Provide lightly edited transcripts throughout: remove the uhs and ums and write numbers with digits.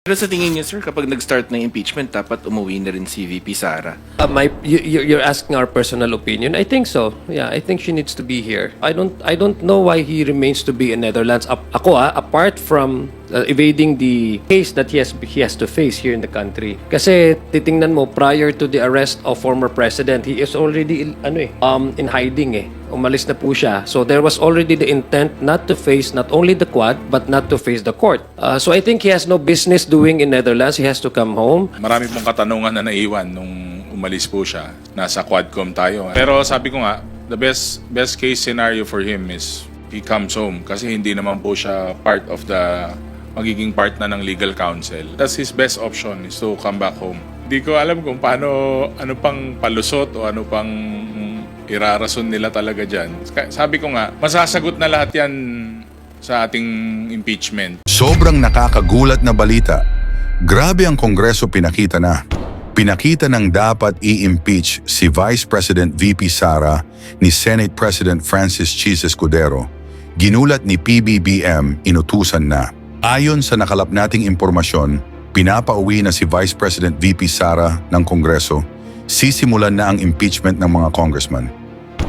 Pero sa tingin niyo, sir, kapag nag-start na impeachment, dapat umuwi na rin si VP Sara. You're asking our personal opinion. I think so. Yeah, I think she needs to be here. I don't know why he remains to be in Netherlands. Apart from evading the case that he has to face here in the country. Kasi titingnan mo, prior to the arrest of former president, he is already in hiding eh. Umalis na po siya. So there was already the intent not to face not only the Quad but not to face the court. So I think he has no business doing in Netherlands. He has to come home. Marami pong katanungan na naiwan nung umalis po siya. Nasa Quadcom tayo. Pero sabi ko nga, the best case scenario for him is he comes home kasi hindi naman po siya magiging part na ng legal counsel. That's his best option is to come back home. Hindi ko alam kung ano pang palusot o ano pang irarason nila talaga dyan. Sabi ko nga, masasagot na lahat yan sa ating impeachment. Sobrang nakakagulat na balita. Grabe ang Kongreso pinakita na. Pinakita ng dapat i-impeach si Vice President VP Sara ni Senate President Francis Chis Escudero. Ginulat ni PBBM, inutusan na. Ayon sa nakalap nating impormasyon, pinapauwi na si Vice President VP Sara ng Kongreso. Sisimulan na ang impeachment ng mga congressman.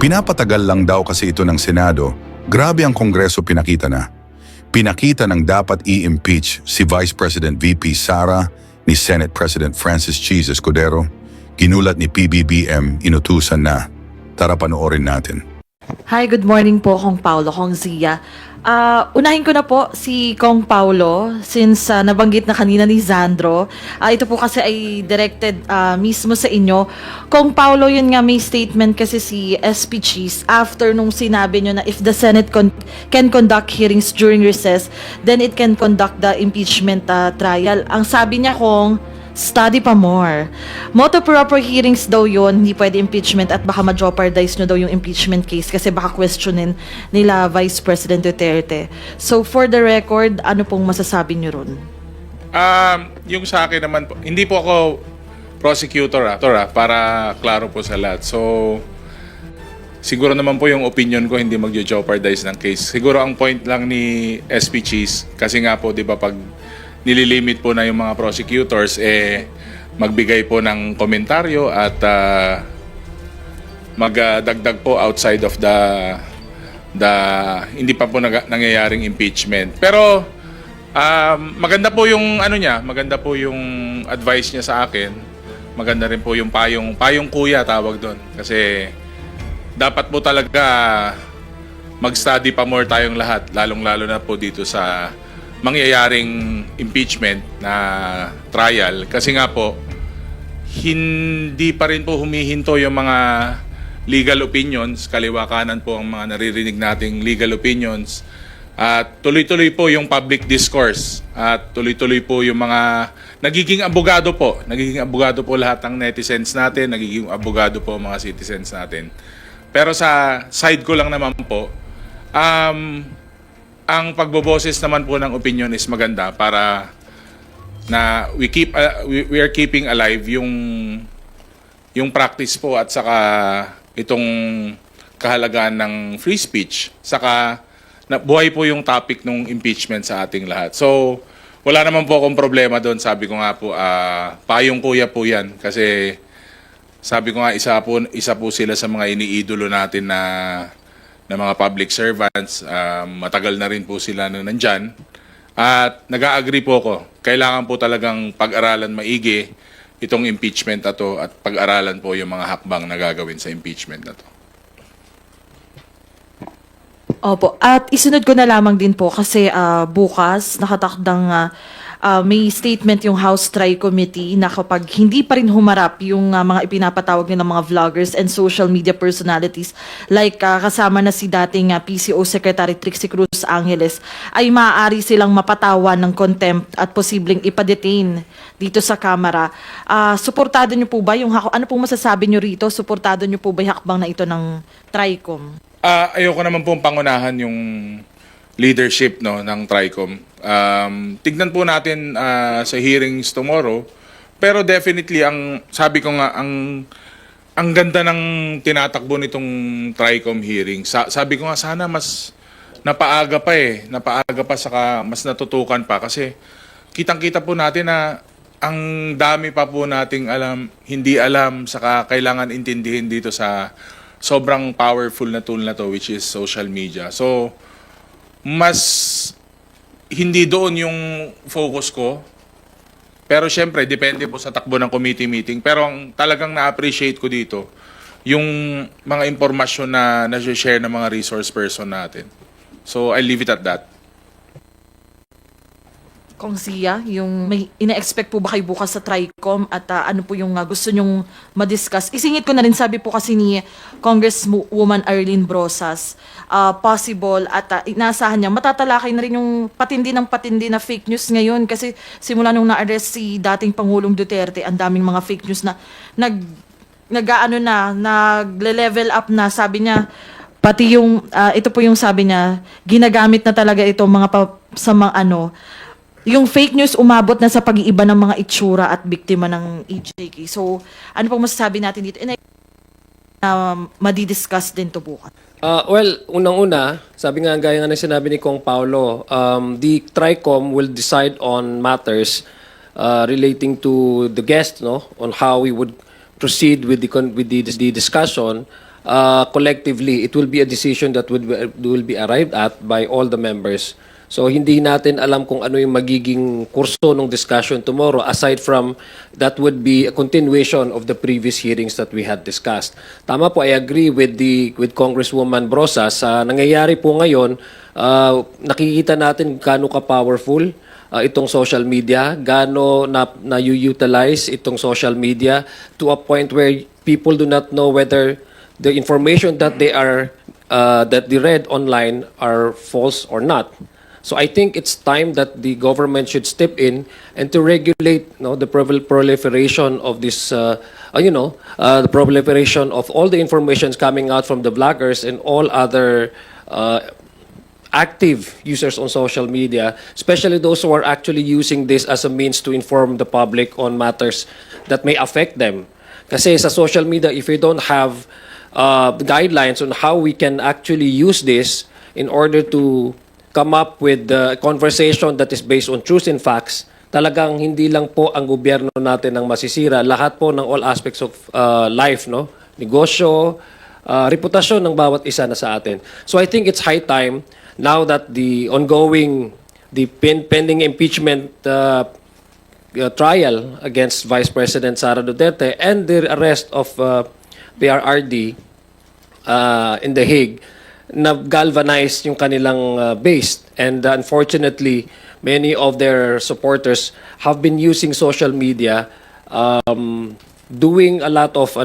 Pinapatagal lang daw kasi ito ng Senado. Grabe ang Kongreso pinakita na. Pinakita ng dapat i-impeach si Vice President VP Sara ni Senate President Francis Chis Escudero. Ginulat ni PBBM, inutusan na. Tara panoorin natin. Hi, good morning po, Kong Paulo, Kong Zia. Unahin ko na po si Kong Paulo since nabanggit na kanina ni Zandro. Ito po kasi ay directed mismo sa inyo. Kong Paulo, yun nga may statement kasi si SP Chis after nung sinabi nyo na if the Senate can conduct hearings during recess, then it can conduct the impeachment trial. Ang sabi niya, Kong, study pa more. Moto proper hearings daw yun, hindi pwede impeachment at baka ma-jeopardize nyo daw yung impeachment case kasi baka questionin nila Vice President Duterte. So for the record, ano pong masasabi nyo ron? Yung sa akin naman po, hindi po ako prosecutor para klaro po sa lahat. So siguro naman po yung opinion ko hindi mag-jeopardize ng case. Siguro ang point lang ni SP Chis, kasi nga po 'di ba pag nililimit po na yung mga prosecutors magbigay po ng komentaryo at magdagdag po outside of the hindi pa po nangyayaring impeachment. Pero maganda po yung maganda po yung advice niya sa akin. Maganda rin po yung payong kuya tawag doon kasi dapat po talaga mag-study pa more tayong lahat, lalong-lalo na po dito sa mangyayaring impeachment na trial kasi nga po hindi pa rin po humihinto yung mga legal opinions, kaliwa kanan po ang mga naririnig nating legal opinions at tuloy-tuloy po yung public discourse at tuloy-tuloy po yung mga nagiging abogado po lahat ng netizens natin, nagiging abogado po ang mga citizens natin. Pero sa side ko lang naman po, ang pagboboses naman po ng opinion is maganda para na we are keeping alive yung practice po at saka itong kahalagaan ng free speech saka buhay po yung topic ng impeachment sa ating lahat. So wala naman po akong problema doon. Sabi ko nga po payong kuya po yan kasi sabi ko nga isa po sila sa mga iniidolo natin na mga public servants, matagal na rin po sila na nandyan. At nag-a-agree po ako, kailangan po talagang pag-aralan maigi itong impeachment na to at pag-aralan po yung mga hakbang na gagawin sa impeachment na to. Opo, at isunod ko na lamang din po kasi bukas nakatakdang may statement yung House Tri-Committee na kapag hindi pa rin humarap yung mga ipinapatawag nilang mga vloggers and social media personalities like kasama na si dating PCO Secretary Trixie Cruz Angeles ay maaari silang mapatawan ng contempt at posibleng ipadetain dito sa Kamara. Suportado niyo po ba ano pong masasabi niyo rito? Suportado niyo po ba yung hakbang na ito ng Tricom? Ayoko naman pong pangunahan yung leadership ng Tricom. Tignan po natin sa hearings tomorrow. Pero definitely sabi ko nga ang ganda ng tinatakbo nitong Tricom hearing. Sabi ko nga sana mas napaaga pa saka mas natutukan pa kasi kitang-kita po natin na ang dami pa po nating hindi alam, saka kailangan intindihin dito sa sobrang powerful na tool na to, which is social media. So, mas hindi doon yung focus ko. Pero syempre, depende po sa takbo ng committee meeting. Pero ang talagang na-appreciate ko dito, yung mga impormasyon na na-share ng mga resource person natin. So, I'll leave it at that. Kong Zia, yung may ina-expect po ba kayo bukas sa TRICOM at ano po yung gusto nyong madiscuss? Isingit ko na rin, sabi po kasi ni Congresswoman Arlene Brosas, possible at inaasahan niya, matatalakay na rin yung patindi na fake news ngayon kasi simula nung na-arrest si dating Pangulong Duterte, ang daming mga fake news na nagle-level up na, sabi niya, pati yung, ito po yung sabi niya, ginagamit na talaga ito sa mga yung fake news umabot na sa pag-iiba ng mga itsura at biktima ng EJK. So, ano pong masasabi natin dito? Madidiscuss din to bukas. Well, unang-una, sabi nga gaya nga ng sinabi ni Kong Paulo, the TRICOM will decide on matters relating to the guest, no, on how we would proceed with the discussion. Collectively, it will be a decision that will be arrived at by all the members. So hindi natin alam kung ano yung magiging kurso ng discussion tomorrow, aside from that would be a continuation of the previous hearings that we had discussed. Tama po, I agree with Congresswoman Brosas. Nangyayari po ngayon, nakikita natin gaano ka-powerful itong social media, gaano na-utilize itong social media to a point where people do not know whether the information that they read online are false or not. So I think it's time that the government should step in and to regulate, the proliferation of this, the proliferation of all the informations coming out from the bloggers and all other active users on social media, especially those who are actually using this as a means to inform the public on matters that may affect them. Kasi sa social media, if we don't have guidelines on how we can actually use this in order to come up with a conversation that is based on truths and facts, talagang hindi lang po ang gobyerno natin ang masisira, lahat po ng all aspects of life, no? Negosyo, reputasyon ng bawat isa na sa atin. So I think it's high time, now that the pending impeachment trial against Vice President Sara Duterte and the arrest of PRRD in The Hague, na galvanize yung kanilang base. And unfortunately, many of their supporters have been using social media, doing a lot of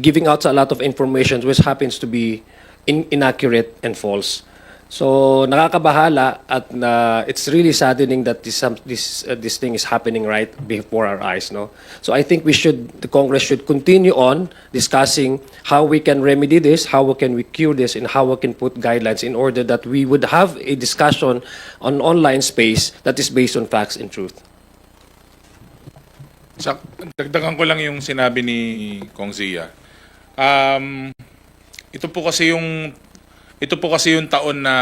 giving out a lot of information which happens to be inaccurate and false. So nakakabahala at it's really saddening that this thing is happening right before our eyes, no? So I think the Congress should continue on discussing how we can remedy this, how can we cure this, and how we can put guidelines in order that we would have a discussion on online space that is based on facts and truth. Dagdagan ko lang yung sinabi ni Kong Zia. Ito po kasi yung taon na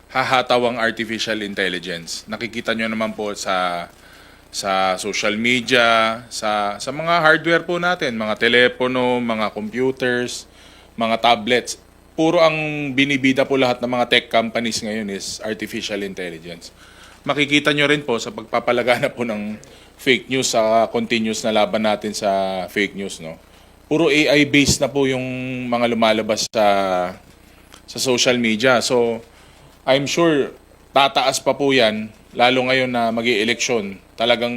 hahataw ang artificial intelligence. Nakikita nyo naman po sa social media, sa mga hardware po natin, mga telepono, mga computers, mga tablets. Puro ang binibida po lahat ng mga tech companies ngayon is artificial intelligence. Makikita nyo rin po sa pagpapalagana po ng fake news, sa continuous na laban natin sa fake news, no? Puro AI-based na po yung mga lumalabas sa social media. So, I'm sure tataas pa po yan, lalo ngayon na mag-i-eleksyon. Talagang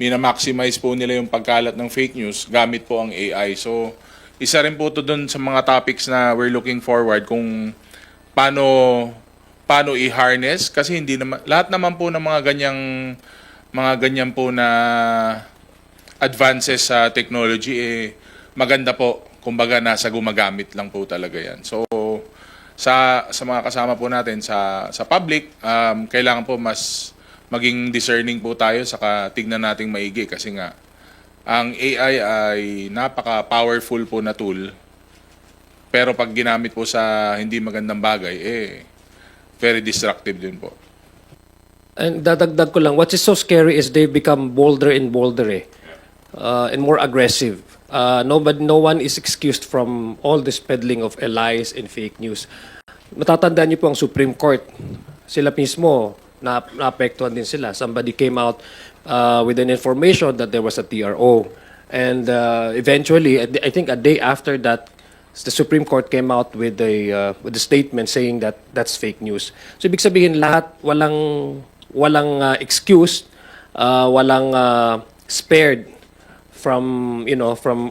minamaximize po nila yung pagkalat ng fake news gamit po ang AI. So, isa rin po ito dun sa mga topics na we're looking forward kung paano i-harness. Kasi hindi naman, lahat naman po ng mga ganyan po na advances sa technology, maganda po. Kumbaga, nasa gumagamit lang po talaga yan. So, sa mga kasama po natin sa public, kailangan po mas maging discerning po tayo, saka tignan nating maigi kasi nga ang AI ay napaka-powerful po na tool, pero pag ginamit po sa hindi magandang bagay, very destructive din po. And dadagdag ko lang, what is so scary is they become bolder and bolder and more aggressive. No one is excused from all this peddling of lies and fake news. Matatandaan niyo po ang Supreme Court. Sila mismo, naapektuhan din sila. Somebody came out with an information that there was a TRO. And eventually, I think a day after that, the Supreme Court came out with a statement saying that that's fake news. So ibig sabihin lahat walang excuse, walang spared from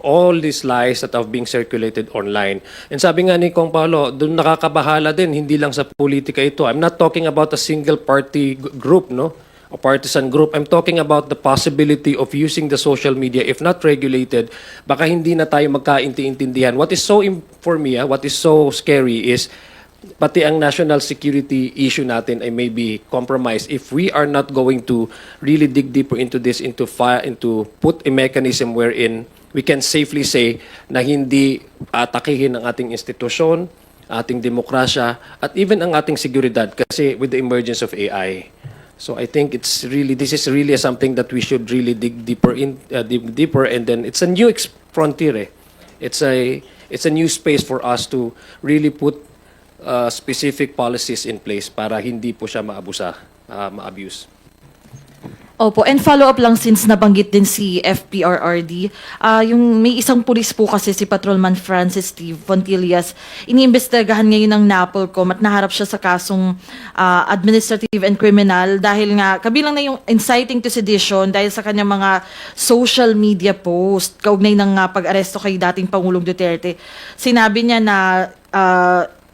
all these lies that are being circulated online. And sabi nga ni Kong Paolo, doon nakakabahala din, hindi lang sa politika ito. I'm not talking about a single party group, no? A partisan group. I'm talking about the possibility of using the social media, if not regulated, baka hindi na tayo magkaintindihan. What is so for me, what is so scary is pati ang national security issue natin ay may be compromised if we are not going to really dig deeper into this, into put a mechanism wherein we can safely say na hindi atakihin ang ating institusyon, ating demokrasya, at even ang ating seguridad kasi with the emergence of AI. So I think this is really something that we should really dig deeper and then it's a new frontier. It's a new space for us to really put specific policies in place para hindi po siya ma-abuse. Opo, and follow-up lang since nabanggit din si FPRRD, yung may isang pulis po kasi si Patrolman Francis Steve Fontillas, iniimbestigahan ngayon ng NAPOLCOM at naharap siya sa kasong administrative and criminal dahil nga kabilang na yung inciting to sedition dahil sa kanyang mga social media post kaugnay ng pag-aresto kay dating Pangulong Duterte. Sinabi niya na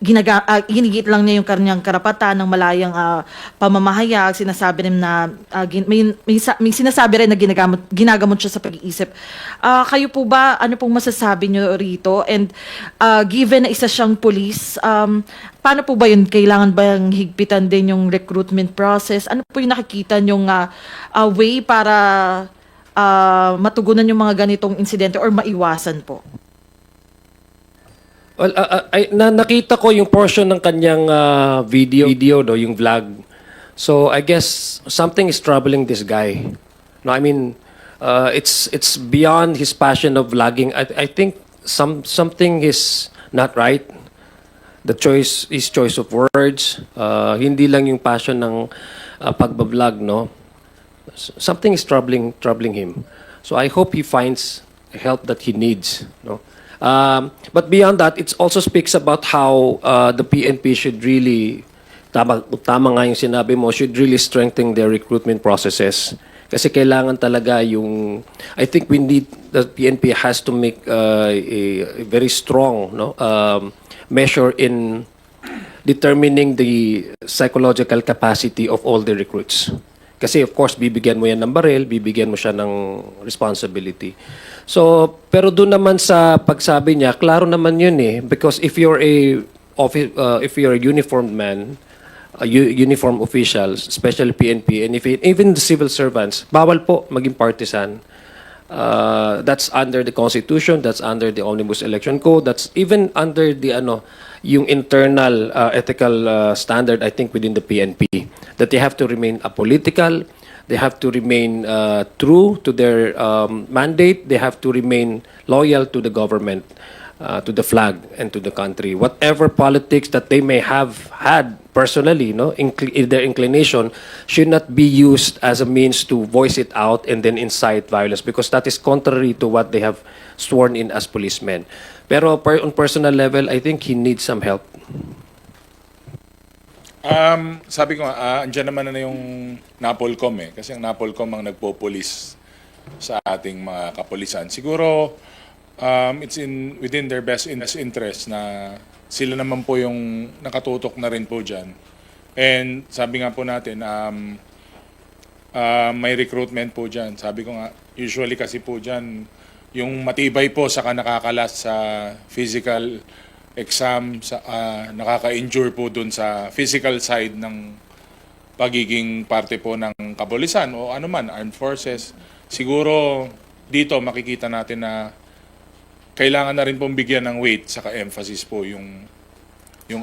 ginigit lang niya yung kanyang karapatan ng malayang pamamahayag. Sinasabi rin na may sinasabi rin na ginagamot siya sa pag-iisip. Kayo po ba, ano pong masasabi niyo rito? And given na isa siyang police, paano po ba yun? Kailangan ba yung higpitan din yung recruitment process? Ano po yung nakikita niyong way para matugunan yung mga ganitong insidente or maiwasan po? Well, nakita ko yung portion ng kanyang video no, yung vlog. So I guess something is troubling this guy. No, I mean, it's beyond his passion of vlogging. I think something is not right. His choice of words, hindi lang yung passion ng pagbablog, no. Something is troubling him. So I hope he finds help that he needs, no. But beyond that, it also speaks about how the PNP should really, tama nga yung sinabi mo, should really strengthen their recruitment processes. Kasi kailangan talaga I think the PNP has to make a very strong measure in determining the psychological capacity of all the recruits. Kasi of course, bibigyan mo yan ng baril, bibigyan mo siya ng responsibility. So, pero doon naman sa pagsabi niya, klaro naman yun because if you're a uniformed man, uniformed officials, especially PNP, and even the civil servants, bawal po maging partisan. That's under the Constitution, that's under the Omnibus Election Code, that's even under the yung internal ethical standard, I think, within the PNP, that they have to remain apolitical, they have to remain true to their mandate, they have to remain loyal to the government, to the flag, and to the country. Whatever politics that they may have had personally, their inclination should not be used as a means to voice it out and then incite violence, because that is contrary to what they have sworn in as policemen. Pero on personal level, I think he needs some help. Sabi ko andyan naman na yung NAPOLCOM kasi ang NAPOLCOM ang nagpo-police sa ating mga kapulisan. Siguro it's within their best interest na sila naman po yung nakatutok na rin po dyan. And sabi nga po natin, may recruitment po dyan. Sabi ko nga, usually kasi po dyan, yung matibay po saka nakakalas sa physical exam, nakaka-injure po dun sa physical side ng pagiging parte po ng kapulisan o anuman, armed forces. Siguro dito makikita natin na kailangan na rin pong bigyan ng weight saka emphasis po yung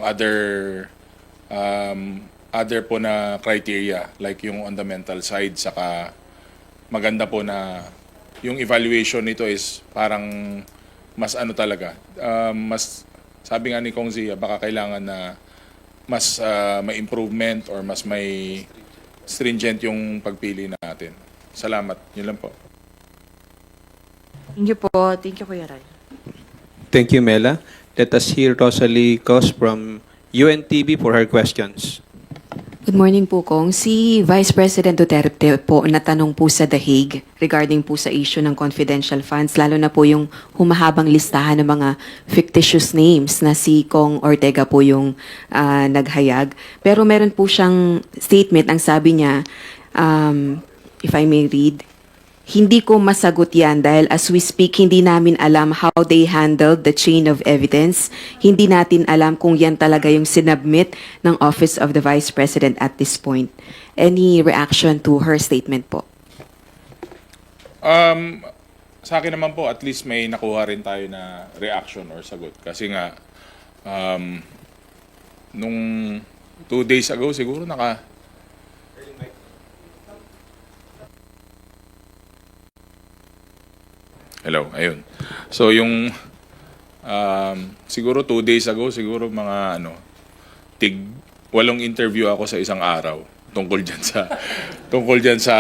other other po na criteria like yung on the mental side, saka maganda po na yung evaluation nito is parang mas ano talaga, mas sabi nga ni Kong Zia, baka kailangan na mas may improvement or mas may stringent yung pagpili natin. Salamat. Yun lang po. Thank you po. Thank you, Kuya Ray. Thank you, Mela. Let us hear Rosalie Cos from UNTV for her questions. Good morning po, Kong. Si Vice President Duterte po natanong po sa The Hague regarding po sa issue ng confidential funds, lalo na po yung humahabang listahan ng mga fictitious names na si Kong Ortega po yung naghayag. Pero meron po siyang statement, ang sabi niya, if I may read, hindi ko masagot yan dahil as we speak, hindi namin alam how they handled the chain of evidence. Hindi natin alam kung yan talaga yung sinubmit ng Office of the Vice President at this point. Any reaction to her statement po? Sa akin naman po, at least may nakuha rin tayo na reaction or sagot. Kasi nga, nung 2 days ago, siguro Hello, ayun. So yung siguro 2 days ago, siguro mga 8 interview ako sa isang araw tungkol diyan sa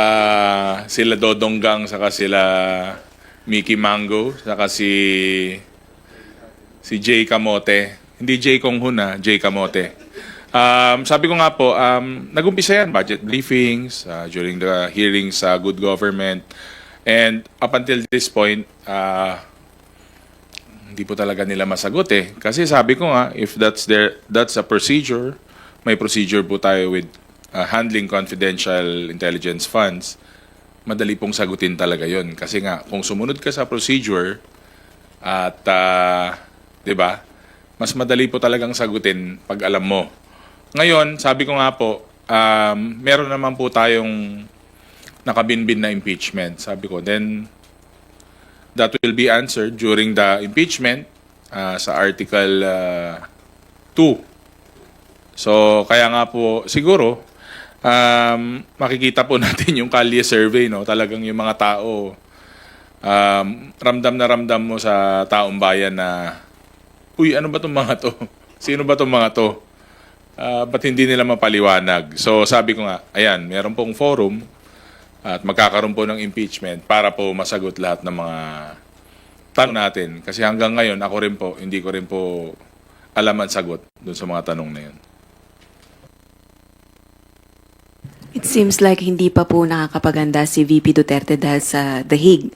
sila Dodong Gang, saka sila Mickey Mango, saka si Jay Camote. Hindi Jay Kong Hun, Jay Camote. Sabi ko nga po, nag-umpisa yan, budget briefings, during the hearings sa Good Government. And up until this point, hindi po talaga nila masagot eh. Kasi sabi ko nga, if that's a procedure, may procedure po tayo with handling confidential intelligence funds, madali pong sagutin talaga yon. Kasi nga, kung sumunod ka sa procedure at, 'di ba? Mas madali po talagang sagutin pag alam mo. Ngayon, sabi ko nga po, meron naman po tayong nakabinbin na impeachment. Sabi ko, then that will be answered during the impeachment sa Article 2. So, kaya nga po, siguro, makikita po natin yung Kalye survey, no? Talagang yung mga tao, ramdam na ramdam mo sa taong bayan na, uy, ano ba itong mga to? Sino ba itong mga to? Ba't hindi nila mapaliwanag? So, sabi ko nga, ayan, meron pong forum at magkakaroon po ng impeachment para po masagot lahat ng mga tanong natin. Kasi hanggang ngayon, ako rin po, hindi ko rin po alam ang sagot dun sa mga tanong na yun. It seems like hindi pa po nakakapaganda si VP Duterte dahil sa The Hague.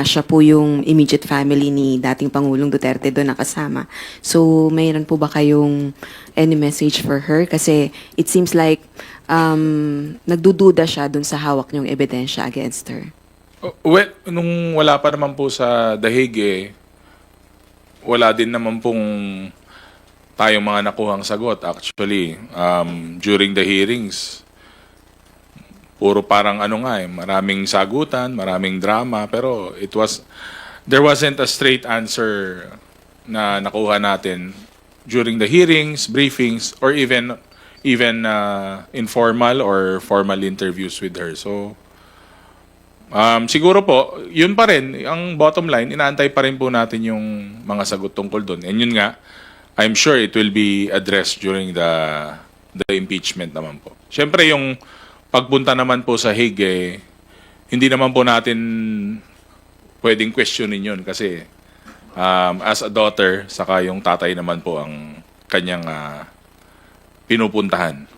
Siya po yung immediate family ni dating Pangulong Duterte doon nakasama. So, mayroon po ba kayong any message for her? Kasi it seems like nagdududa siya doon sa hawak niyong ebidensya against her. Well, nung wala pa naman po sa The Hague, wala din naman pong tayong mga nakuhang sagot. Actually, during the hearings, puro parang maraming sagutan, maraming drama, pero there wasn't a straight answer na nakuha natin during the hearings, briefings, or even informal or formal interviews with her. So, siguro po, yun pa rin, ang bottom line, inaantay pa rin po natin yung mga sagot tungkol doon. And yun nga, I'm sure it will be addressed during the impeachment naman po. Siyempre, yung pagpunta naman po sa Hague, hindi naman po natin pwedeng questionin yun kasi as a daughter, saka yung tatay naman po ang kanyang pinupuntahan.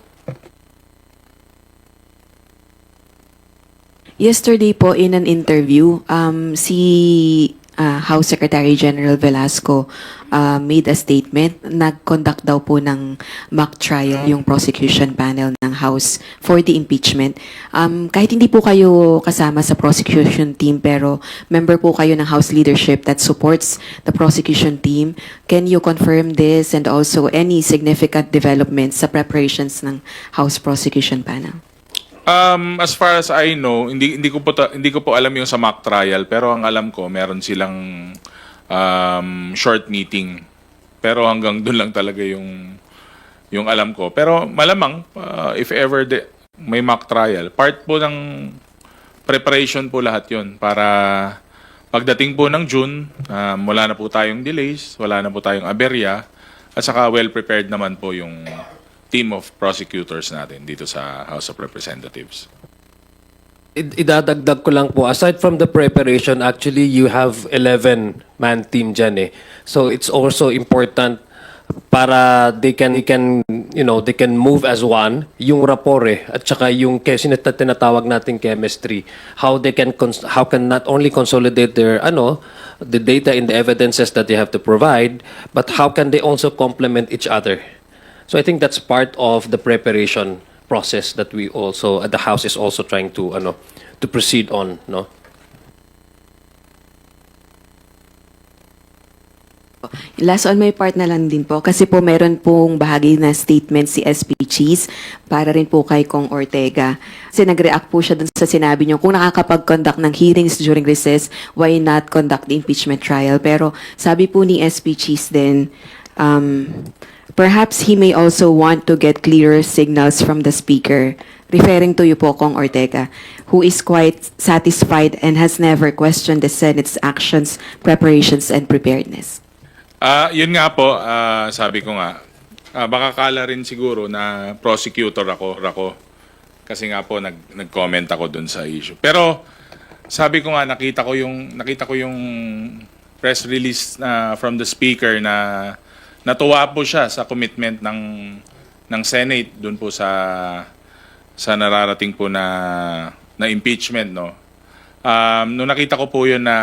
Yesterday po in an interview, si House Secretary General Velasco made a statement. Nag-conduct daw po ng mock trial yung prosecution panel ng House for the impeachment. Kahit hindi po kayo kasama sa prosecution team pero member po kayo ng House leadership that supports the prosecution team, can you confirm this and also any significant developments sa preparations ng House prosecution panel? As far as I know, hindi ko po alam yung sa mock trial, pero ang alam ko meron silang short meeting. Pero hanggang doon lang talaga yung yung alam ko. Pero malamang, if ever may mock trial, part po ng preparation po lahat yun para pagdating po ng June, wala na po tayong delays, wala na po tayong aberya, at saka well-prepared naman po yung team of prosecutors natin dito sa House of Representatives. Idadagdag ko lang po, aside from the preparation, actually you have 11-man team dyan eh. So it's also important para they can move as one, yung rapport eh, at saka yung tinatawag nating chemistry, how can not only consolidate their the data and the evidences that they have to provide, but how can they also complement each other. So I think that's part of the preparation process that we also the House is also trying to proceed on, no. Last on my part na lang din po, kasi po meron pong bahagi na statement si SP Cheese para rin po kay Kong Ortega. Kasi nag-react po siya dun sa sinabi niyo, kung nakakapag-conduct ng hearings during recess, why not conduct the impeachment trial? Pero sabi po ni SP Cheese din, perhaps he may also want to get clearer signals from the Speaker, referring to you po, Kong Ortega, who is quite satisfied and has never questioned the Senate's actions, preparations, and preparedness. Yun nga po, sabi ko nga, baka kala rin siguro na prosecutor ako. Kasi nga po nag-comment ako dun sa issue. Pero sabi ko nga nakita ko yung press release from the speaker na natuwa po siya sa commitment ng Senate dun po sa nararating po na impeachment, no. Nung nakita ko po yun na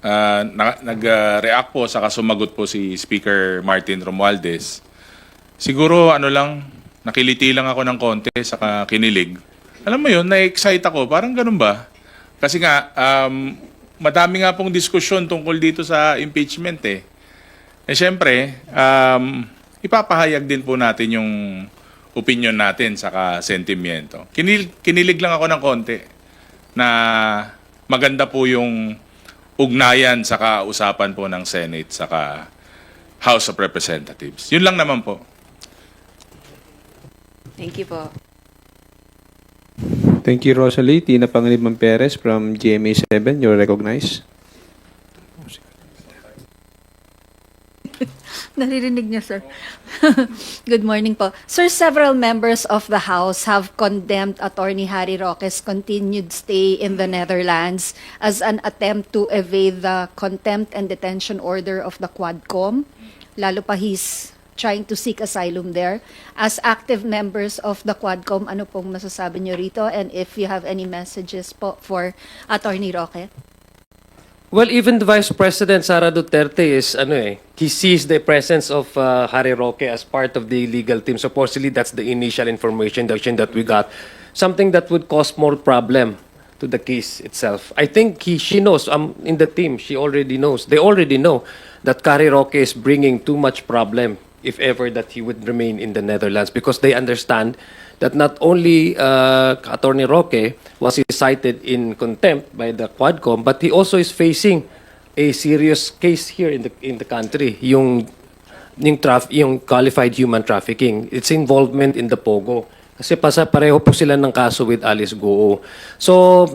nag-react po saka sumagot po si Speaker Martin Romualdez. Siguro nakiliti lang ako ng konti saka kinilig. Alam mo yun, na-excite ako. Parang ganun ba? Kasi nga, madami nga pong diskusyon tungkol dito sa impeachment eh. Eh syempre, ipapahayag din po natin yung opinion natin saka sentimiento. Kinilig lang ako ng konti na maganda po yung ugnayan saka usapan po ng Senate saka House of Representatives. Yun lang naman po. Thank you po. Thank you, Rosalie. Tina Pangiliman Perez from GMA7. You're recognized. Naririnig niyo, sir. Good morning po. Sir, several members of the House have condemned Attorney Harry Roque's continued stay in the Netherlands as an attempt to evade the contempt and detention order of the Quadcom. Lalo pa he's trying to seek asylum there. As active members of the Quadcom, ano pong masasabi niyo rito? And if you have any messages po for Attorney Roque? Well, even the Vice President Sara Duterte is he sees the presence of Harry Roque as part of the legal team. Supposedly that's the initial information that we got, something that would cause more problem to the case itself. I think she knows. In the team, she already knows. They already know that Harry Roque is bringing too much problem if ever that he would remain in the Netherlands, because they understand that not only Attorney Roque was cited in contempt by the Quadcom, but he also is facing a serious case here in the country, yung qualified human trafficking, its involvement in the Pogo. Kasi pareho po sila ng kaso with Alice Goo. So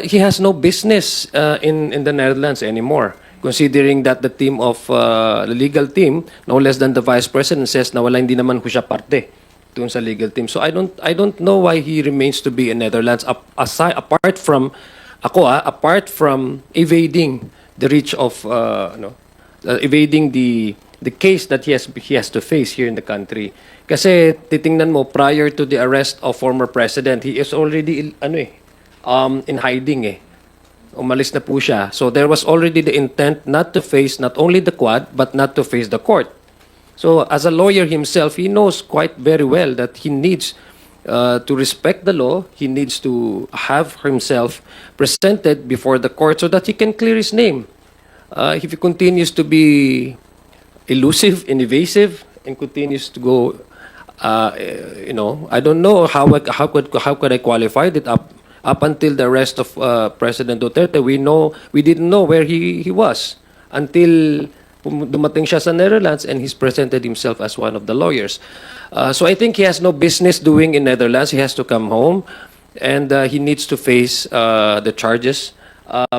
he has no business in the Netherlands anymore, considering that the team of the legal team, no less than the Vice President, says na hindi naman ko siya parte dun sa legal team. So I don't know why he remains to be in Netherlands apart from evading the reach of evading the case that he has to face here in the country. Kasi titingnan mo, prior to the arrest of former president, he is already in hiding eh. Umalis na po siya. So there was already the intent not to face not only the Quad but not to face the court. So as a lawyer himself, he knows quite very well that he needs to respect the law. He needs to have himself presented before the court so that he can clear his name. If he continues to be elusive and evasive and continues to go, I don't know how could I qualify it up until the arrest of President Duterte. We didn't know where he was until dumating siya sa Netherlands and he's presented himself as one of the lawyers. So I think he has no business doing in Netherlands. He has to come home and he needs to face the charges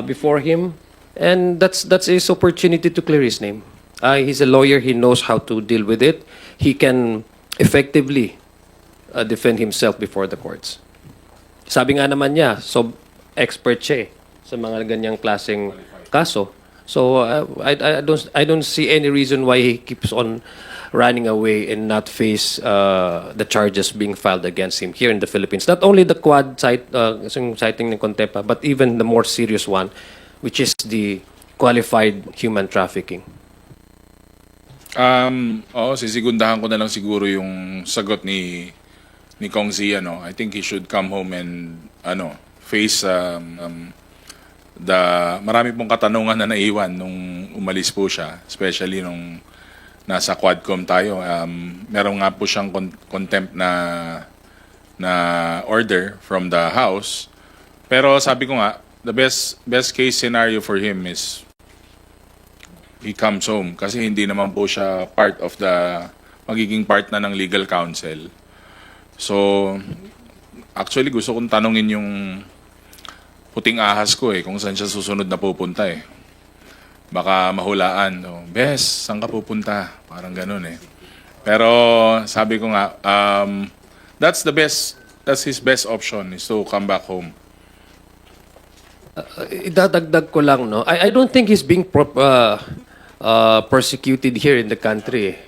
before him. And that's his opportunity to clear his name. He's a lawyer. He knows how to deal with it. He can effectively defend himself before the courts. Sabi nga naman niya, so expert siya sa mga ganyang klaseng kaso. So I don't see any reason why he keeps on running away and not face the charges being filed against him here in the Philippines. Not only the quad citing ng contempt, but even the more serious one, which is the qualified human trafficking. Sisigundahan ko na lang siguro yung sagot ni Kong Zia, no. I think he should come home and face marami pong katanungan na naiwan nung umalis po siya, especially nung nasa Quadcom tayo. Meron nga po siyang contempt na order from the House. Pero sabi ko nga, the best case scenario for him is he comes home kasi hindi naman po siya magiging part na ng legal counsel. So, actually gusto kong tanungin yung puting ahas ko kung saan siya susunod na pupunta Baka mahulaan. Bes, saan ka pupunta? Parang ganun Pero sabi ko nga, that's his best option is to come back home. Idadagdag ko lang, no? I don't think he's being persecuted here in the country.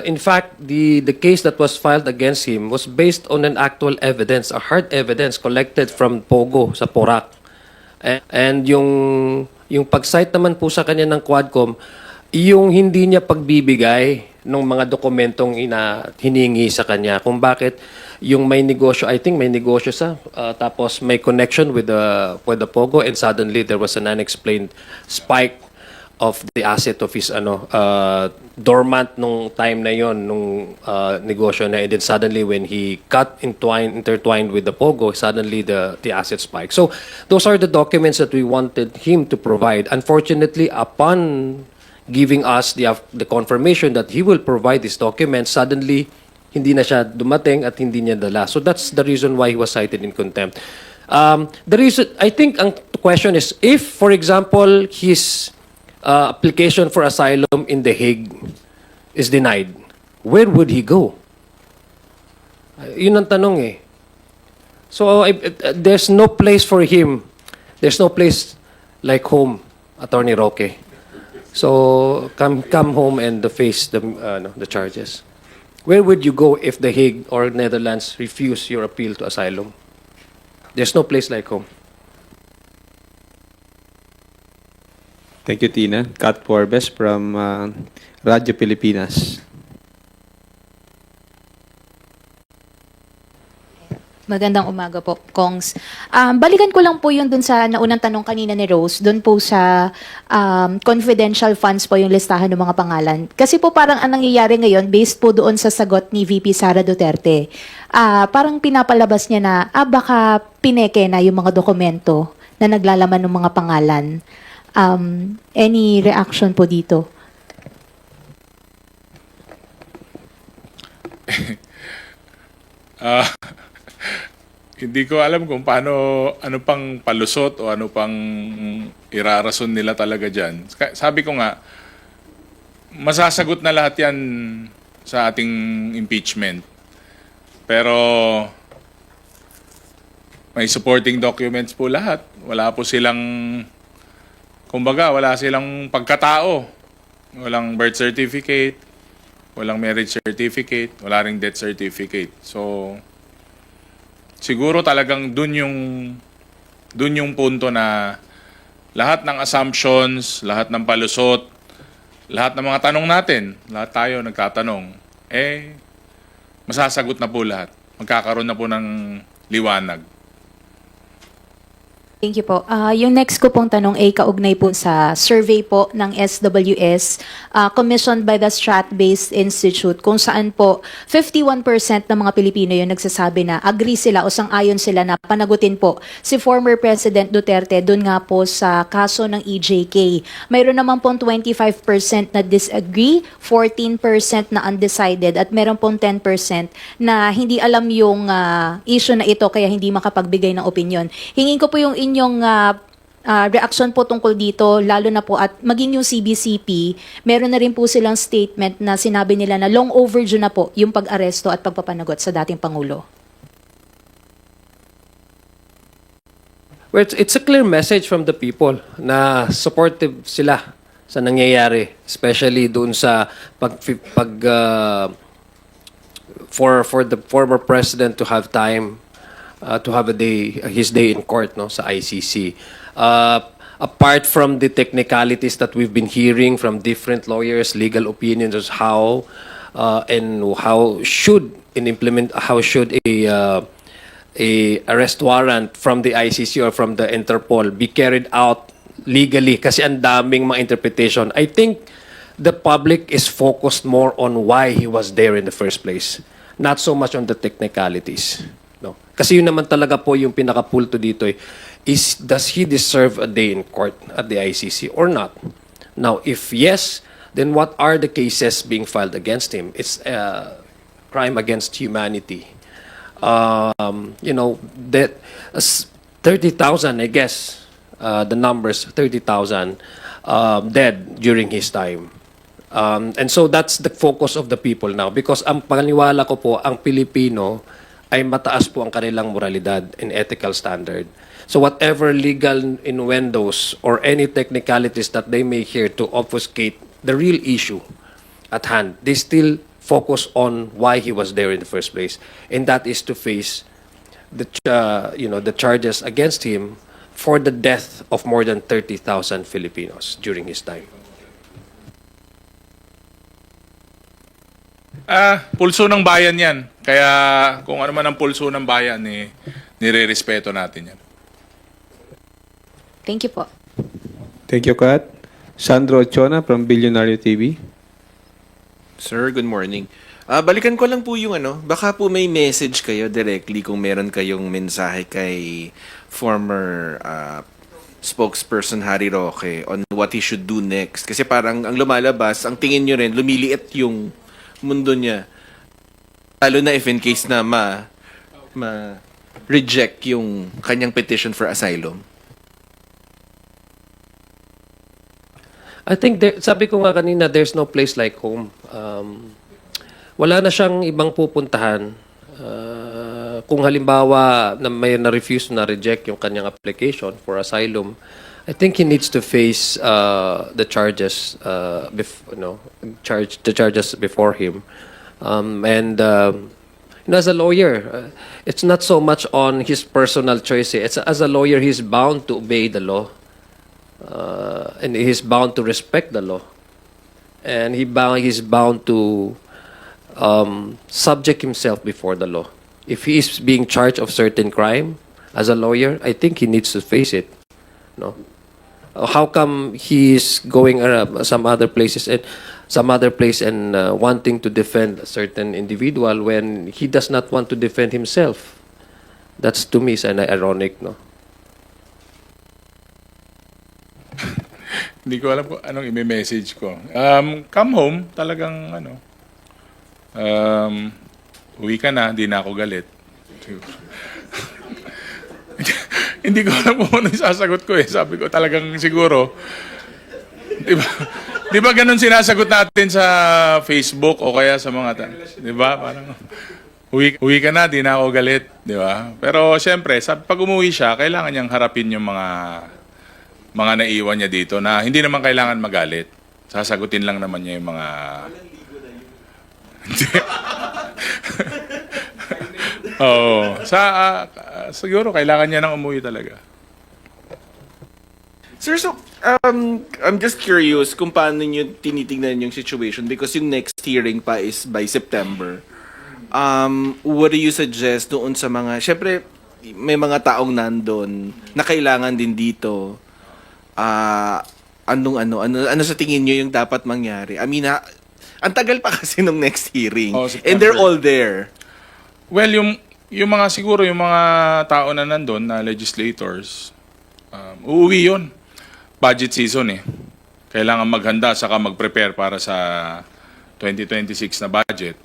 In fact, the case that was filed against him was based on an actual evidence, a hard evidence collected from Pogo sa Porac. And yung pag-cite naman po sa kanya ng Quadcom, yung hindi niya pagbibigay ng mga dokumentong hiningi sa kanya. Kung bakit yung may negosyo, I think may negosyo tapos may connection with the Pogo, and suddenly there was an unexplained spike of the asset of his dormant nung time na yon, nung negosyo na, and then suddenly when he intertwined with the Pogo, suddenly the asset spike. So those are the documents that we wanted him to provide. Unfortunately, upon giving us the confirmation that he will provide these documents, suddenly hindi na siya dumating at hindi niya dala. So that's the reason why he was cited in contempt. The reason, I think ang question is, if for example his application for asylum in The Hague is denied, where would he go? Yun ang tanong So there's no place for him. There's no place like home, Attorney Roque. So come home and face the charges. Where would you go if The Hague or Netherlands refuse your appeal to asylum? There's no place like home. Thank you, Tina. Kat Forbes from Radyo Pilipinas. Magandang umaga po, Kongs. Balikan ko lang po yung dun sa naunang tanong kanina ni Rose, dun po sa confidential funds po yung listahan ng mga pangalan. Kasi po parang ang nangyayari ngayon, based po doon sa sagot ni VP Sara Duterte, parang pinapalabas niya na baka pineke na yung mga dokumento na naglalaman ng mga pangalan. Any reaction po dito? Hindi ko alam kung ano pang palusot o ano pang irarason nila talaga dyan. Sabi ko nga, masasagot na lahat yan sa ating impeachment. Pero may supporting documents po lahat. Wala po silang, kumbaga, wala silang pagkatao. Walang birth certificate, walang marriage certificate, wala ring death certificate. So, siguro talagang dun yung punto na lahat ng assumptions, lahat ng palusot, lahat ng mga tanong natin, lahat tayo nagtatanong, masasagot na po lahat. Magkakaroon na po ng liwanag. Thank you po. Yung next ko pong tanong ay kaugnay po sa survey po ng SWS commissioned by the Strat-Based Institute kung saan po 51% ng mga Pilipino yung nagsasabi na agree sila o sang-ayon sila na panagutin po si former President Duterte dun nga po sa kaso ng EJK. Mayroon naman pong 25% na disagree, 14% na undecided at meron pong 10% na hindi alam yung issue na ito kaya hindi makapagbigay ng opinion. Hingin ko po yung inyong reaction po tungkol dito, lalo na po at maging yung CBCP, meron na rin po silang statement na sinabi nila na long overdue na po yung pag-aresto at pagpapanagot sa dating Pangulo. Well, it's a clear message from the people na supportive sila sa nangyayari, especially doon sa for the former president to have time to have his day in court, no, sa ICC. Apart from the technicalities that we've been hearing from different lawyers, legal opinions as how should a arrest warrant from the ICC or from the Interpol be carried out legally, kasi ang daming mga interpretation. I think the public is focused more on why he was there in the first place, not so much on the technicalities. No. Kasi yun naman talaga po yung pinakapulto dito is does he deserve a day in court at the ICC or not? Now, if yes, then what are the cases being filed against him? It's crime against humanity. That 30,000, I guess, the numbers 30,000 dead during his time. And so that's the focus of the people now, because ang paniwala ko po, ang Pilipino ay mataas po ang kanilang moralidad and ethical standard. So whatever legal innuendos or any technicalities that they may hear to obfuscate the real issue at hand, they still focus on why he was there in the first place, and that is to face the charges against him for the death of more than 30,000 Filipinos during his time. Pulso ng bayan yan. Kaya kung ano man ang pulso ng bayan, nire-respeto natin yan. Thank you po. Thank you, Kat. Sandro Chona from Billionaire TV. Sir, good morning. Balikan ko lang po yung baka po may message kayo directly kung meron kayong mensahe kay former spokesperson Harry Roque on what he should do next. Kasi parang ang lumalabas, ang tingin nyo rin, lumiliit yung mundo niya. Lalo na if in case na reject yung kanyang petition for asylum. I think sabi ko nga kanina, there's no place like home. Wala na siyang ibang pupuntahan. Kung halimbawa na may na-refuse na reject yung kanyang application for asylum, I think he needs to face the charges before him. As a lawyer, it's not so much on his personal choice. It's as a lawyer, he's bound to obey the law. And he's bound to respect the law. And he's bound to subject himself before the law. If he is being charged of certain crime, as a lawyer, I think he needs to face it. No? How come he's going some other place and wanting to defend a certain individual when he does not want to defend himself? That's, to me, is ironic, no? Hindi ko alam kung anong i-message ko. Come home, talagang uwi ka na, di na ako galit. Hindi ko alam kung anong sasagot ko eh. Sabi ko talagang siguro, di ba ganun sinasagot natin sa Facebook o kaya sa mga, di ba? Parang, uwi ka na, di na ako galit. Di ba? Pero siyempre, pag umuwi siya, kailangan niyang harapin yung mga naiwan niya dito na hindi naman kailangan magalit. Sasagutin lang naman niya yung mga... Oo. Siguro kailangan niya nang umuwi talaga. Sir, so, I'm just curious kung paano nyo tinitingnan yung situation because yung next hearing pa is by September. What do you suggest doon sa mga... Siyempre, may mga taong nandun na kailangan din dito. Ano sa tingin nyo yung dapat mangyari? I mean, ang tagal pa kasi nung next hearing. Oh, And they're September. all there. Well, yung mga siguro, yung mga tao na nandun, na legislators, uuwi yun. Budget season eh. Kailangan maghanda saka mag-prepare para sa 2026 na budget.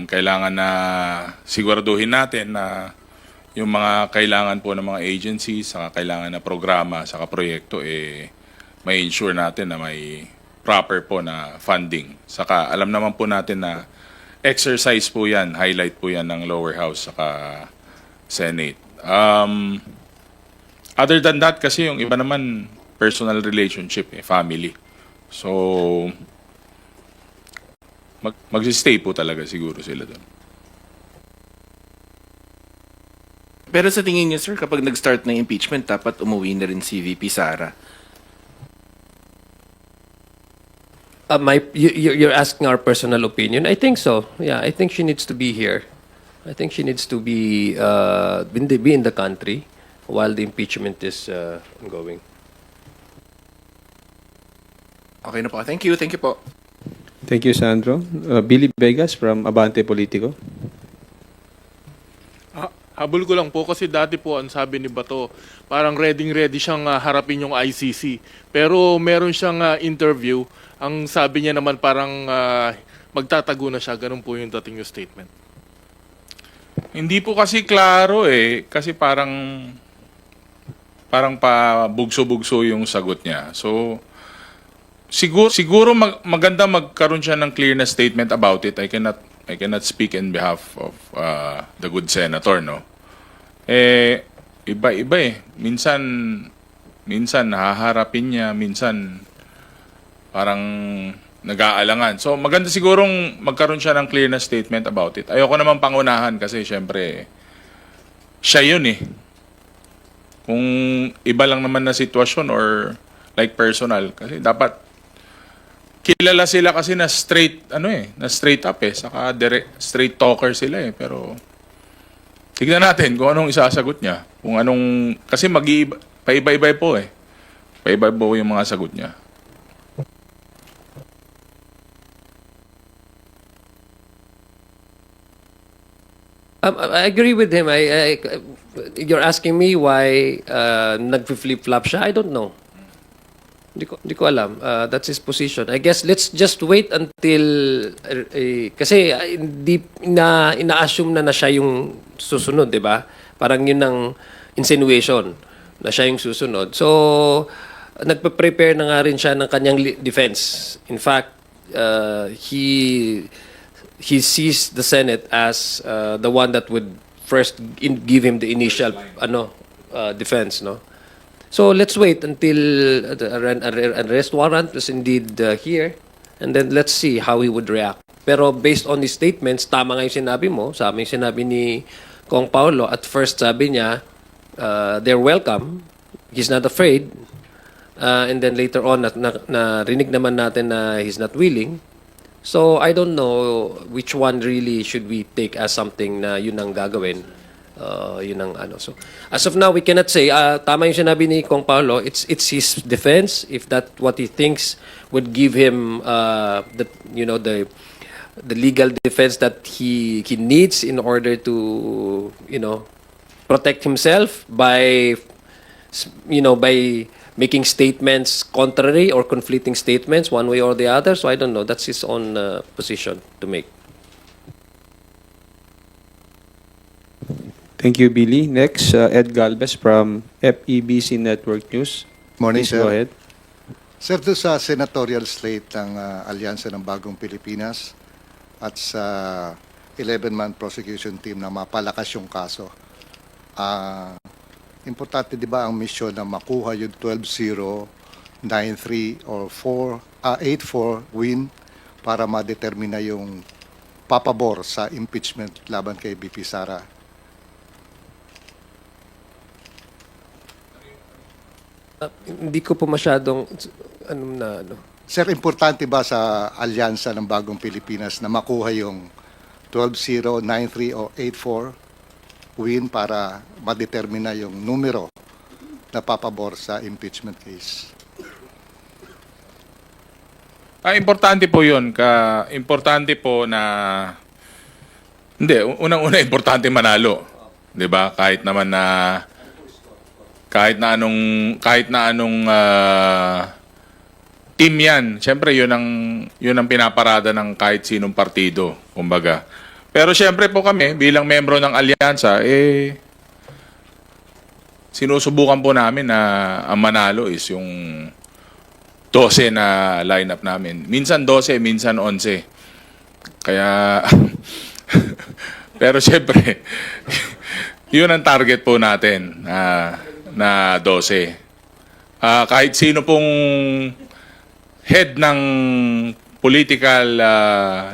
Kailangan na siguraduhin natin na yung mga kailangan po ng mga agencies, saka kailangan na programa, saka proyekto, may ensure natin na may proper po na funding. Saka alam naman po natin na exercise po yan, highlight po yan ng lower house saka Senate. Other than that kasi yung iba naman personal relationship, family. So mag-stay po talaga siguro sila doon. Pero sa tingin niyo, sir, kapag nag-start ng impeachment, dapat umuwi na rin si VP Sara. You're asking our personal opinion. I think so. Yeah, I think she needs to be here. I think she needs to be in the country while the impeachment is ongoing. Okay na po. Thank you. Thank you po. Thank you, Sandro. Billy Vegas from Abante Politico. Habol ko lang po kasi dati po ang sabi ni Bato, parang ready siyang harapin yung ICC. Pero meron siyang interview, ang sabi niya naman parang magtatago na siya. Ganun po yung dating yung statement. Hindi po kasi klaro kasi parang pa bugso-bugso yung sagot niya. So siguro maganda magkaroon siya ng clear na statement about it. I cannot speak in behalf of the good senator, no. Iba-iba Minsan nahaharapin niya, minsan parang nag-aalangan. So maganda sigurong magkaroon siya ng clear na statement about it. Ayoko naman pangunahan kasi syempre siya yun Kung iba lang naman na sitwasyon or like personal, kasi dapat kilala sila kasi na straight na straight up saka direct, straight talker sila pero tignan natin kung anong isasagot niya, kung anong kasi paiba-iba po paiba-iba po yung mga sagot niya. I agree with him. You're asking me why nag-flip-flop siya? I don't know. Hindi ko alam. That's his position. I guess let's just wait until kasi ina-assume na siya yung susunod, 'di ba? Parang yun ang insinuation na siya yung susunod. So nagpe-prepare na nga rin siya ng kanyang defense. In fact, he sees the Senate as the one that would first give him the initial defense, no? So let's wait until an arrest warrant is indeed here, and then let's see how he would react. Pero based on his statements, tama nga yung sinabi mo, sa aming sinabi ni Kong Paulo, at first sabi niya, they're welcome, he's not afraid, and then later on, narinig naman natin na he's not willing. So I don't know which one really should we take as something na yun ang gagawin. Yun ang So as of now, we cannot say tama yung sinabi ni Kong Paulo, it's his defense. If that what he thinks would give him the legal defense that he needs in order to protect himself by making statements contrary or conflicting statements one way or the other. So I don't know, that's his own position to make. Thank you, Billy. Next, Ed Galvez from FEBC Network News. Morning, Please sir. go ahead. Sir, doon sa senatorial slate ng Alyansa ng Bagong Pilipinas at sa 11-man prosecution team na mapalakas yung kaso, importante di ba ang mission na makuha yung 12-0, 9-3 or 8-4 win para ma-determine yung papabor sa impeachment laban kay VP Sara? Hindi ko po masyadong Sir, importante ba sa alyansa ng Bagong Pilipinas na makuha yung 12-0, 9-3 o 8-4 win para ma-determine na yung numero na papabor sa impeachment case. Importante po yun. Importante po na... Hindi, unang-una importante manalo. 'Di ba? Kahit na anong team 'yan. Siyempre 'yun ang pinaparada ng kahit sinong partido, kumbaga. Pero siyempre po kami bilang membro ng alyansa sinusubukan po namin na ang manalo is yung 12 na lineup namin. Minsan 12, minsan 11. Kaya pero siyempre yun ang target po natin na 12. Kahit sino pong head ng political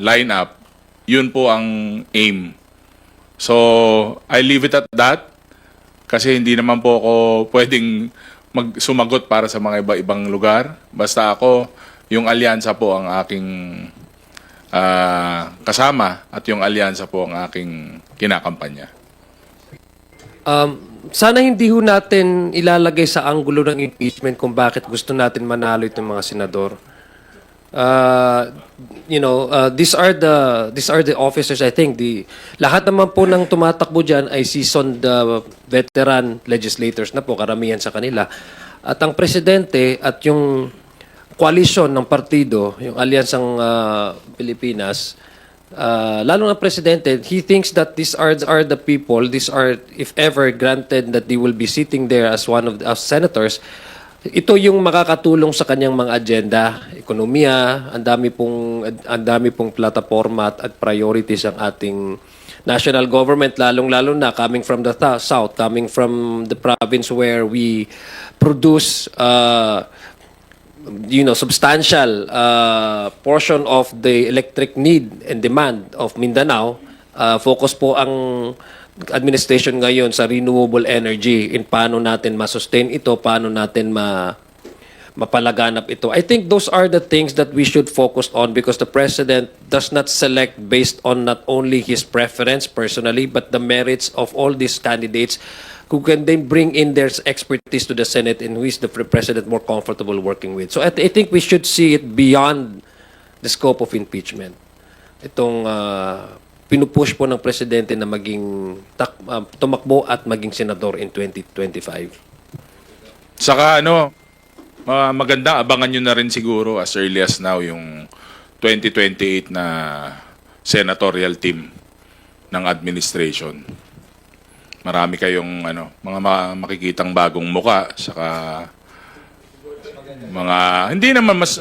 lineup, yun po ang aim. So, I leave it at that kasi hindi naman po ako pwedeng sumagot para sa mga iba-ibang lugar. Basta ako, yung alyansa po ang aking kasama at yung alyansa po ang aking kinakampanya. Sana hindi ho natin ilalagay sa anggulo ng impeachment kung bakit gusto natin manalo itong mga senador. These are the officers, I think. Lahat naman po ng tumatakbo dyan ay seasoned veteran legislators na po, karamihan sa kanila. At ang presidente at yung koalisyon ng partido, yung Alyansang Pilipinas, lalo ng presidente, he thinks that these are the people, if ever granted that they will be sitting there as one of the senators, ito yung makakatulong sa kanyang mga agenda, ekonomiya, ang dami pong plataforma at priorities ang ating national government, lalong-lalo na coming from the south, coming from the province where we produce substantial portion of the electric need and demand of Mindanao. Focus po ang administration ngayon sa renewable energy in paano natin ma-sustain ito, paano natin mapalaganap ito. I think those are the things that we should focus on because the president does not select based on not only his preference personally but the merits of all these candidates who can then bring in their expertise to the Senate and who is the president more comfortable working with. So I think we should see it beyond the scope of impeachment. Itong pinupush po ng presidente na maging tumakbo at maging senador in 2025. Saka maganda, abangan nyo na rin siguro as early as now yung 2028 na senatorial team ng administration. Marami kayong mga makikitang bagong muka, saka mga hindi naman mas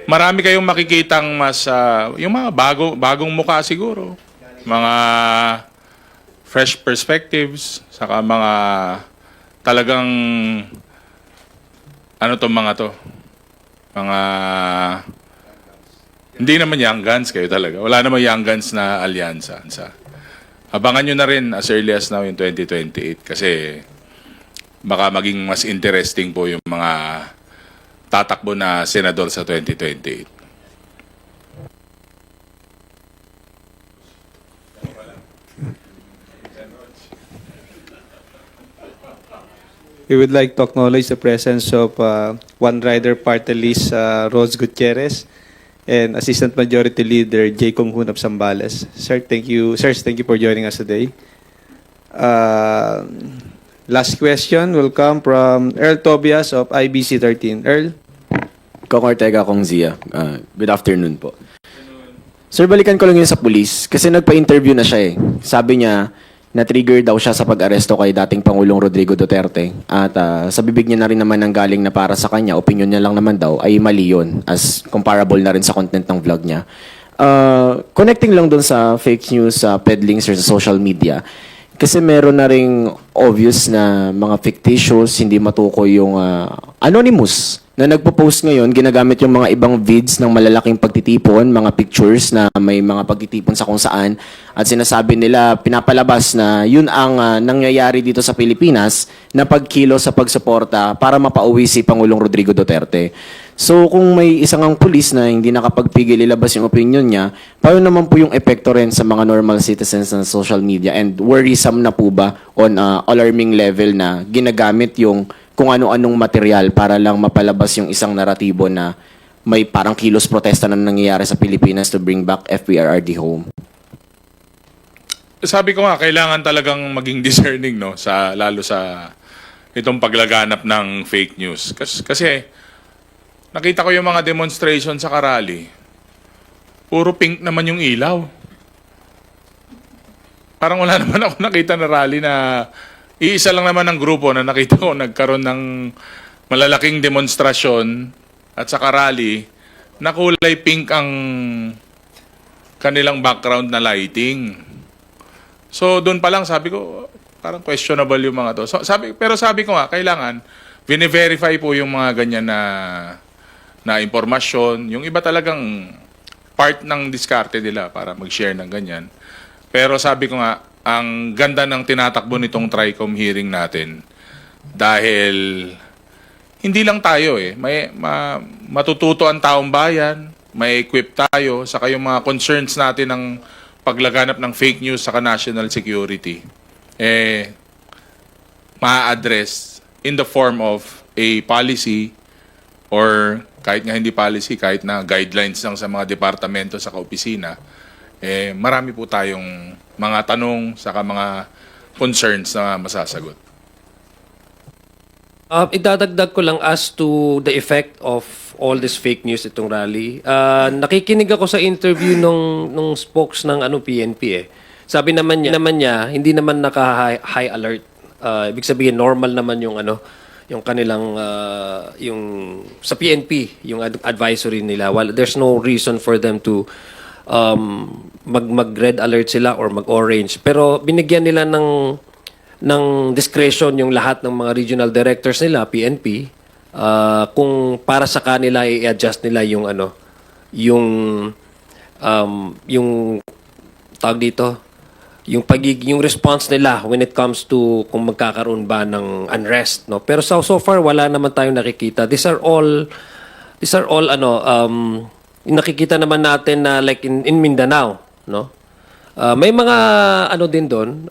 marami kayong makikitang mas yung mga bagong muka siguro. Mga fresh perspectives, saka mga talagang mga hindi naman young guns kayo talaga. Wala naman young guns na alyansa. Abangan nyo na rin as early as now in 2028 kasi baka maging mas interesting po yung mga tatakbo na senador sa 2028. We would like to acknowledge the presence of One Rider Party List Rose Gutierrez and Assistant Majority Leader J. Kong Hun of Zambales. Sir, thank you. Sirs, thank you for joining us today. Last question will come from Earl Tobias of IBC 13. Earl? Kong Ortega, Kong Zia. Good afternoon po. Sir, balikan ko lang yun sa police kasi nagpa-interview na siya eh. Sabi niya, na-trigger daw siya sa pag-aresto kay dating Pangulong Rodrigo Duterte. At sa bibig niya na rin naman ng galing na para sa kanya, opinion niya lang naman daw, ay mali yun as comparable na rin sa content ng vlog niya. Connecting lang dun sa fake news, peddling sa social media, kasi meron na ring obvious na mga fictitious, hindi matukoy yung anonymous na nagpo-post ngayon, ginagamit yung mga ibang vids ng malalaking pagtitipon, mga pictures na may mga pagtitipon sa kung saan, at sinasabi nila, pinapalabas na yun ang nangyayari dito sa Pilipinas na pagkilo sa pagsuporta para mapauwi si Pangulong Rodrigo Duterte. So kung may isang ang pulis na hindi nakapagpigil ilabas yung opinion niya, paano naman po yung epekto rin sa mga normal citizens ng social media? And worrisome na po ba on alarming level na ginagamit yung kung ano-anong material para lang mapalabas yung isang naratibo na may parang kilos protesta na nangyayari sa Pilipinas to bring back FPRRD home? Sabi ko nga, kailangan talagang maging discerning, no, lalo sa itong paglaganap ng fake news. Kasi nakita ko yung mga demonstration sa Karali, puro pink naman yung ilaw. Parang wala naman ako nakita na rally na iisa lang naman ng grupo na nakita ko nagkaroon ng malalaking demonstrasyon at sa Karali na kulay pink ang kanilang background na lighting. So doon pa lang sabi ko, parang questionable yung mga to. Pero sabi ko nga, kailangan vine-verify po yung mga ganyan na impormasyon. Yung iba talagang part ng diskarte nila para mag-share ng ganyan. Pero sabi ko nga, ang ganda ng tinatakbo nitong TRICOM hearing natin dahil hindi lang tayo matututo ang taong bayan, may equip tayo, saka yung mga concerns natin ng paglaganap ng fake news saka national security, ma-address in the form of a policy or kahit nga hindi policy, kahit na guidelines lang sa mga departamento sa opisina, marami po tayong mga tanong saka mga concerns na masasagot. Idadagdag ko lang as to the effect of all this fake news itong rally. Nakikinig ako sa interview nung spokes ng PNP eh. Sabi naman niya hindi naman naka-high alert. Ibig sabihin normal naman yung yung kanilang yung sa PNP, yung advisory nila. There's no reason for them to mag-red alert sila or mag-orange. Pero binigyan nila ng discretion yung lahat ng mga regional directors nila, PNP, kung para sa kanila i-adjust nila yung yung tawag dito, yung response nila when it comes to kung magkakaroon ba ng unrest, no. Pero so far wala naman tayong nakikita. These are all nakikita naman natin na like in Mindanao, no. May mga din doon,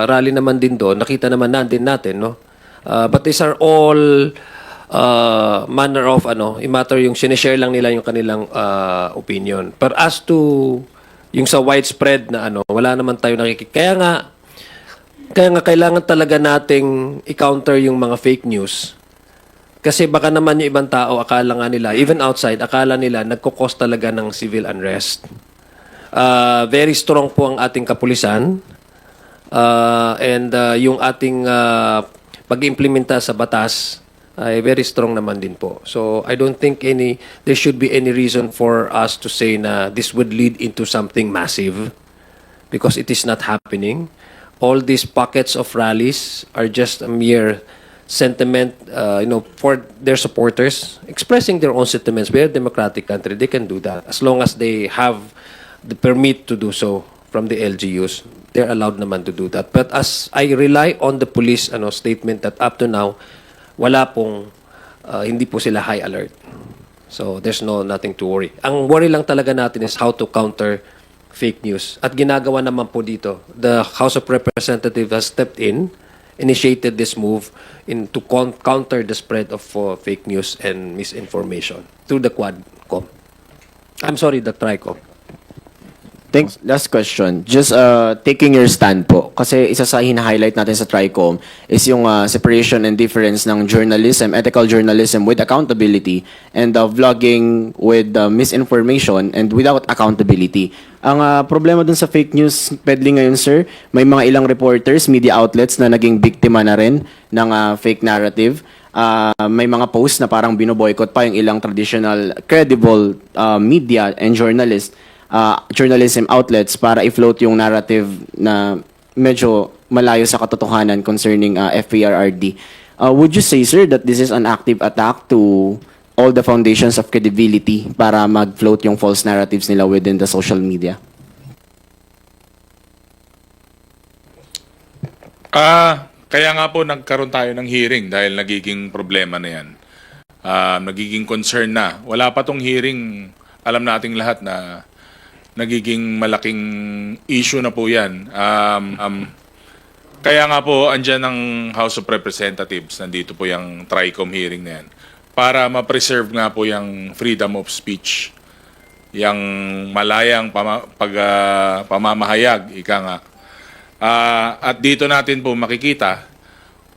rally naman din doon, nakita naman natin, no. But these are all manner of i-matter yung sinishare lang nila yung kanilang opinion. But as to yung sa widespread na wala naman tayo nakikita. Kaya nga kailangan talaga nating i-counter yung mga fake news. Kasi baka naman yung ibang tao akala nga nila, even outside, akala nila nagkukos talaga ng civil unrest. Very strong po ang ating kapulisan and yung ating pag-implementa sa batas ay very strong naman din po. So I don't think there should be any reason for us to say na this would lead into something massive because it is not happening. All these pockets of rallies are just a mere sentiment, for their supporters expressing their own sentiments. We're a democratic country; they can do that as long as they have the permit to do so from the LGUs. They're allowed naman to do that. But as I rely on the police statement that up to now, wala pong, hindi po sila high alert. So there's nothing to worry. Ang worry lang talaga natin is how to counter fake news. At ginagawa naman po dito. The House of Representatives has stepped in, initiated this move to counter the spread of fake news and misinformation through the Quadcom. The TRICOM. Thanks. Last question. Just taking your stand po. Kasi isa sa hina-highlight natin sa TRICOM is yung separation and difference ng journalism, ethical journalism with accountability and vlogging with misinformation and without accountability. Ang problema dun sa fake news peddling ngayon, sir, may mga ilang reporters, media outlets na naging biktima na rin ng fake narrative. May mga posts na parang binoboycott pa yung ilang traditional credible media and journalism outlets para i-float yung narrative na medyo malayo sa katotohanan concerning FPRRD. Would you say, sir, that this is an active attack to all the foundations of credibility para mag-float yung false narratives nila within the social media? Kaya nga po nagkaroon tayo ng hearing dahil nagiging problema na yan. nagiging concern na. Wala pa tong hearing, alam nating lahat na nagiging malaking issue na po yan. Kaya nga po, andyan ang House of Representatives, nandito po yung TRICOM hearing na yan, para ma-preserve nga po yung freedom of speech, yung malayang pamamahayag, ika nga. At dito natin po makikita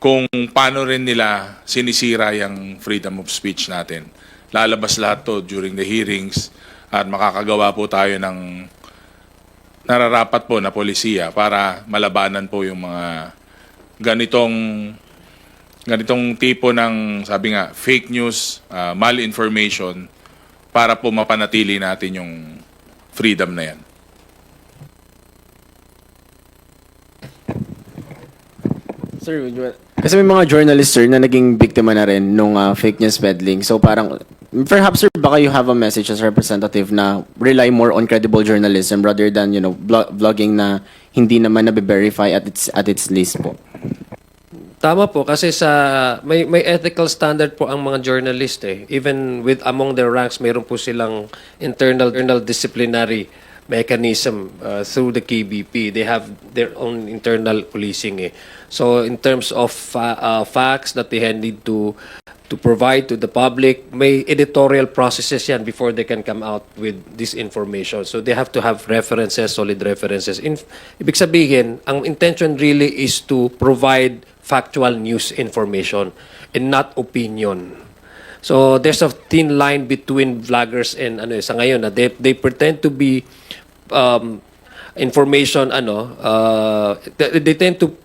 kung paano rin nila sinisira yung freedom of speech natin. Lalabas lahat to during the hearings at makakagawa po tayo ng nararapat po na polisiya para malabanan po yung mga ganitong tipo ng, sabi nga, fake news, malinformation, para po mapanatili natin yung freedom na yan. Sir, kasi may mga journalists, sir, na naging biktima na rin nung fake news peddling. So parang, perhaps, sir, baka you have a message as representative na rely more on credible journalism rather than, vlogging na hindi naman nabe-verify at its least po. Tama po kasi may ethical standard po ang mga journalist eh. Even with among their ranks, mayroon po silang internal disciplinary mechanism through the KBP. They have their own internal policing eh. So in terms of facts that they need to provide to the public, may editorial processes yan before they can come out with this information. So they have to have references, solid references. Ibig sabihin, ang intention really is to provide factual news information and not opinion. So there's a thin line between vloggers and sa ngayon na they pretend to be information they tend to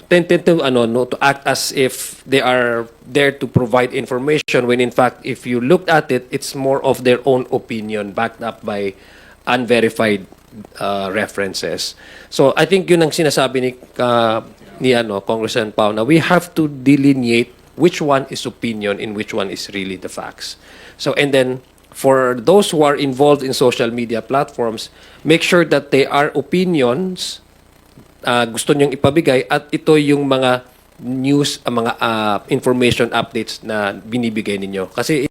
to act as if they are there to provide information when in fact if you look at it, it's more of their own opinion backed up by unverified references. So I think yun ang sinasabi ni Congressman Pao, na we have to delineate which one is opinion and which one is really the facts. So and then for those who are involved in social media platforms, make sure that they are opinions gusto niyong ipabigay at ito yung mga news, mga information updates na binibigay ninyo. Kasi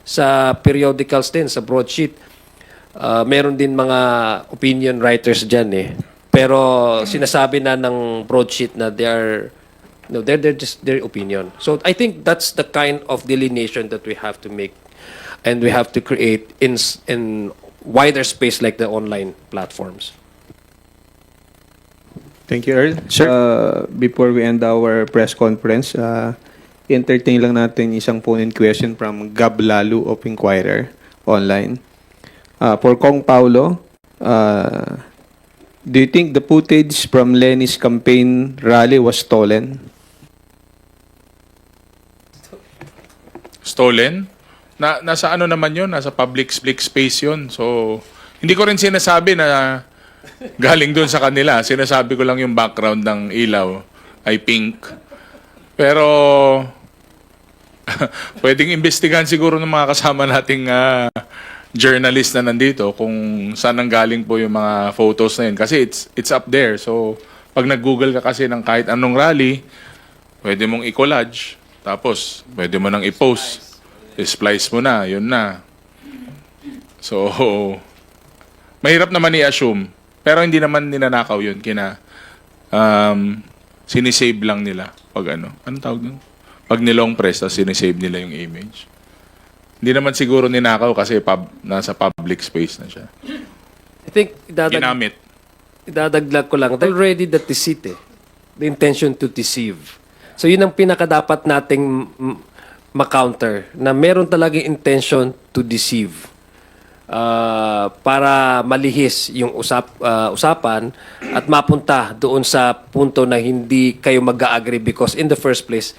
sa periodicals din, sa broadsheet, meron din mga opinion writers dyan eh. Pero sinasabi na ng broadsheet na they're just their opinion. So I think that's the kind of delineation that we have to make and we have to create in wider space like the online platforms. Thank you, Earl. Sir, before we end our press conference, entertain lang natin isang phone-in question from Gab Lalu of Inquirer online. For Kong Paulo, do you think the footage from Lenny's campaign rally was stolen? Stolen? Nasa ano naman yun? Nasa public space yun. So, hindi ko rin sinasabi na galing doon sa kanila. Sinasabi ko lang yung background ng ilaw ay pink. Pero, pwedeng imbestigahan siguro ng mga kasama nating journalist na nandito kung saan ang galing po yung mga photos na yun. Kasi it's up there. So, pag nag-google ka kasi ng kahit anong rally, pwede mong i-collage. Tapos, pwede mo nang i-post. I-splice mo na. Yun na. So, mahirap naman i-assume. Pero hindi naman ninanakaw yun. Sinisave lang nila. Pag anong tawag nun? Pag nilong press, sinisave nila yung image. Hindi naman siguro ninakaw kasi nasa public space na siya. I think Ginamit. idadaglag ko lang. Already the deceit eh. The intention to deceive. So yun ang pinakadapat nating ma-counter na meron talagang intention to deceive. Para malihis yung usapan at mapunta doon sa punto na hindi kayo mag-agree because in the first place,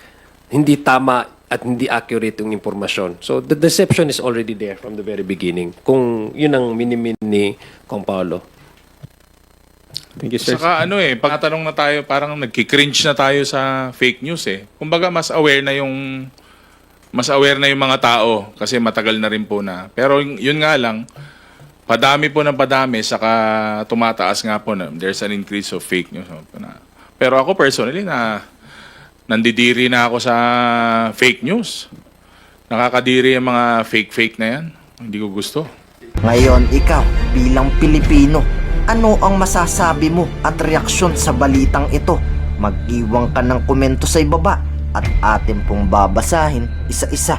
hindi tama at hindi accurate yung impormasyon. So the deception is already there from the very beginning. Kung yun ang minimin ni Kong Paulo. Thank you, sir. Saka pagtanong na tayo, parang nagki-cringe na tayo sa fake news eh. Kumbaga mas aware na yung mga tao kasi matagal na rin po na. Pero yun nga lang, padami po ng padami saka tumataas nga po na there's an increase of fake news. Pero ako personally nandidiri na ako sa fake news. Nakakadiri yung mga fake-fake na yan. Hindi ko gusto. Ngayon, ikaw, bilang Pilipino, ano ang masasabi mo at reaksyon sa balitang ito? Mag-iwan ka ng komento sa ibaba at atin pong babasahin isa-isa.